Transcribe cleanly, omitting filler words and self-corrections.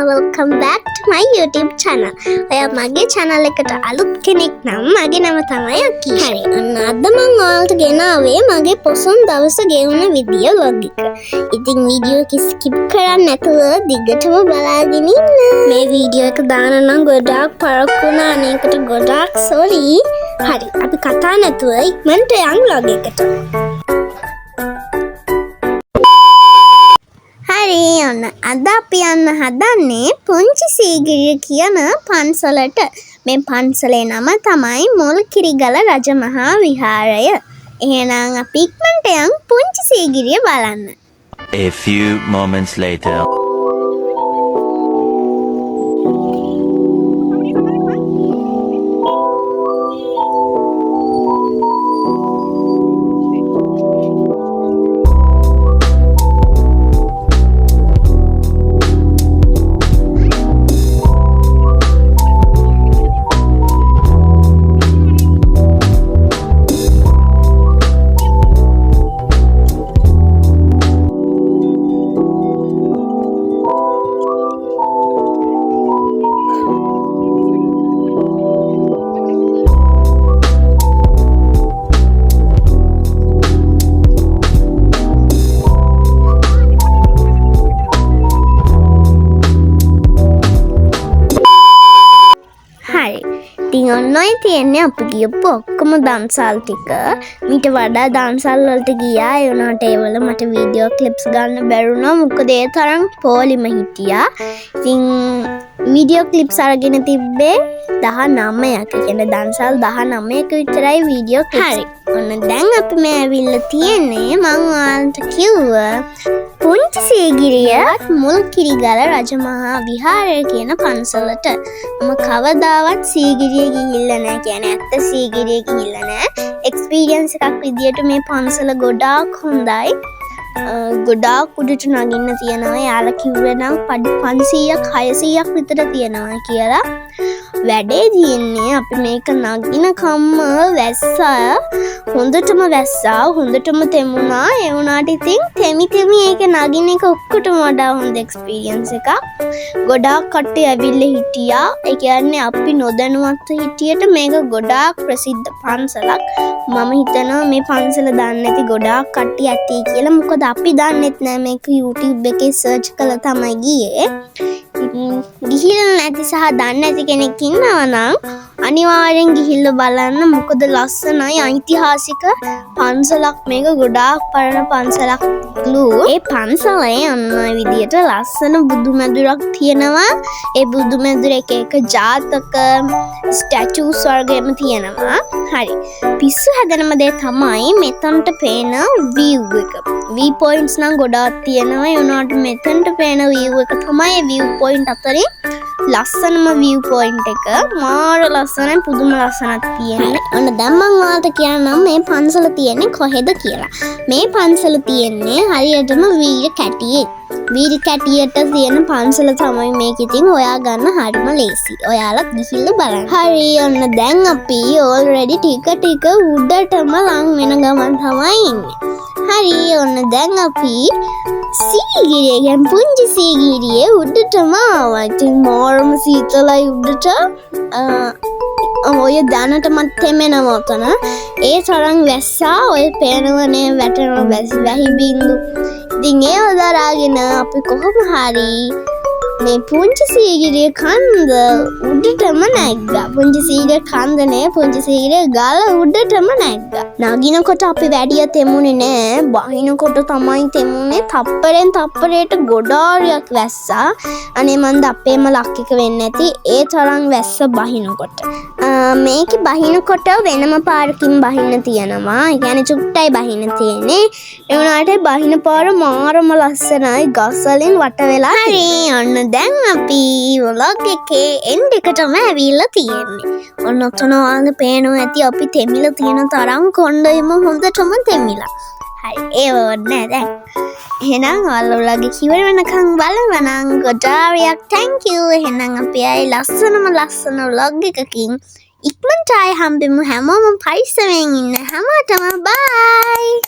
Welcome back to my YouTube channel. ඔයා මගේ channel එකට අලුත් කෙනෙක් නම් මගේ නම තමයි අකී. හරි. අද මම ඔයාලට ගෙනාවේ මගේ පොසොන් දවස ගෙවුන වීඩියෝ ලොග් එක. ඉතින් වීඩියෝ එක skip කරන්නේ නැතුව දිගටම බලාගෙන ඉන්න. මේ වීඩියෝ එක දාන්න නම් ගොඩාක් පරක්කු වුණා. අනේකට ගොඩාක් sorry. හරි. අපි කතා නැතුව ඉක්මනට යන් ලොග් එකට. අද අපි යන්න හදන්නේ පුංචි සීගිරිය කියන පන්සලට. මේ පන්සලේ නම තමයි මුල්කිරිගල රජමහා විහාරය. එහෙනම් අපි ඉක්මනට යන් පුංචි සීගිරිය බලන්න. A few moments later. ඔන්නයි තියන්නේ අපි ගියපු ඔක්කොම දන්සල් ටික. මීට වඩා දන්සල් වලට ගියා. ඒ වුණාට ඒවල මට වීඩියෝ ක්ලිප්ස් ගන්න බැරුණා. මොකද ඒ තරම් පොලිම හිටියා. ඉතින් වීඩියෝ ක්ලිප්ස් අරගෙන තිබ්බේ 19ක. කියන්නේ දන්සල් 19ක විතරයි වීඩියෝ ක්ලිප්ස්. හරි. ඔන්න දැන් අපි මේ ඇවිල්ලා තියෙන්නේ මම ඔයාලට කිව්වා පුංචි සීගිරිය මුල්කිරිගල රජමහා විහාරය කියන පන්සලට. මම කවදාවත් සීගිරිය ගිහිල්ලා නැහැ. කියන්නේ ඇත්ත සීගිරිය ගිහිල්ලා නැහැ. එක්ස්පීරියන්ස් එකක් විදියට මේ පන්සල ගොඩාක් හොඳයි. ගොඩාක් උඩට නගින්න තියෙනවා. යාලා කිව්වේ නම් පඩි 500ක් 600ක් විතර තියෙනවා කියලා. වැඩේ තියෙන්නේ අපි මේක නගින කම්ම වැස්සා. හොඳටම වැස්සා. හොඳටම තෙමුණා. ඒ වුණාට ඉතින් තෙමි ඒක නගින එක ඔක්කොටම වඩා හොඳ එක්ස්පීරියන්ස් එකක්. ගොඩාක් කට්ටිය ඇවිල්ලා හිටියා. ඒ කියන්නේ අපි නොදැනුවත්ව හිටියට මේක ගොඩාක් ප්‍රසිද්ධ පන්සලක්. මම හිතනවා මේ පන්සල දන්නේ නැති ගොඩාක් කට්ටිය ඇති කියලා. මොකද අපි දන්නෙත් නෑ මේක YouTube එකේ සර්ච් කළා තමයි ගියේ. ගිහිල්ලා නැති සහ දන්නේ නැති කෙනෙක් ඉන්නවා නම් අනිවාර්යෙන් ගිහිල්ලා බලන්න. මොකද ලස්සනයි ඓතිහාසික පන්සලක්. මේක ගොඩාක් පරණ පන්සලක් ලු. ඒ පන්සලේ අන්න විදියට ලස්සන බුදුමැදුරක් තියෙනවා. ඒ බුදුමැදුර එක ජාතක ස්ටැචුස් වර්ගෙම තියෙනවා. හරි. පිස්සු හැදෙනම දේ තමයි මෙතනට පේන view එක. view points නම් ගොඩාක් තියෙනවා. ඒ වුණාට මෙතනට පේන view එක තමයි view point අතරේ ලස්සනම view point එක. මාර ලස්සනයි. පුදුම ලස්සනක් තියෙනවා. ඔන්න දැන් මම ඔයාලට කියන්නම් මේ පන්සල තියෙන්නේ කොහෙද කියලා. මේ පන්සල තියෙන්නේ හරියටම වීර කැටියේ. වීර කැටියට තියෙන පන්සල තමයි මේක. ඉතින් හොයා ගන්න හරිම ලේසි. ඔයාලා ගිහිල්ලා බලන්න. හරි. ඔන්න දැන් අපි already ටික උඩටම ලං වෙන ගමන් තමයි ඉන්නේ. හරි. ඔන්න දැන් අපි සීගිරිය ගැන පුංචි සීගිරියේ උඩටම ආවා. ඉතින් මාරම සීතලයි උඩට. ඔය දැනටමත් තෙමෙනවා ඔතන. ඒ තරම් වැස්සා. ඔය පේනවනේ වැටෙන වැහි බින්දු. ඉතින් ඒව දරාගෙන අපි කොහොම හරි මේ පුංචි සීගිරිය කන්ද උඩටම නැග්ගා. පුංචි සීගිරිය කන්දනේ පුංචි සීගිරිය ගල උඩටම නැග්ගා. නගිනකොට අපි වැඩිය තෙමුනේ නෑ. බහිනකොට තමයි තෙමුනේ. තප්පරෙන් තප්පරයට ගොඩාරියක් වැස්සා. අනේ මන්ද අපේම ලක් එක වෙන්නේ නැති. ඒ තරම් වැස්ස බහිනකොට. මේකේ බහිනකොට වෙනම පාරකින් බහින්න තියෙනවා. ඒ කියන්නේ චුට්ටයි බහින්න තියෙන්නේ. ඒ වුණාට බහින පාර මාරම ලස්සනයි. ගස් වලින් වට වෙලා. හරි. ඔන්න දැන් අපි vlog එකේ end එකටම ඇවිල්ලා තියෙන්නේ. ඔන්න ඔතන ඔයාලට පේනවා ඇති අපි තෙමිලා තියෙන තරම් කොණ්ඩෙම හොඳටම තෙමිලා. හරි ඒ ඕනේ දැන් එහෙනම් ඔයාලා vlog එක ඉවර වෙනකන් බලවනම් ගොඩාරියක් thank you එහෙනම් අපි ආයි ලස්සන vlog එකකින් ඉක්මනට ආයි හම්බෙමු හැමෝම පරිස්සමෙන් ඉන්න හැමෝටම bye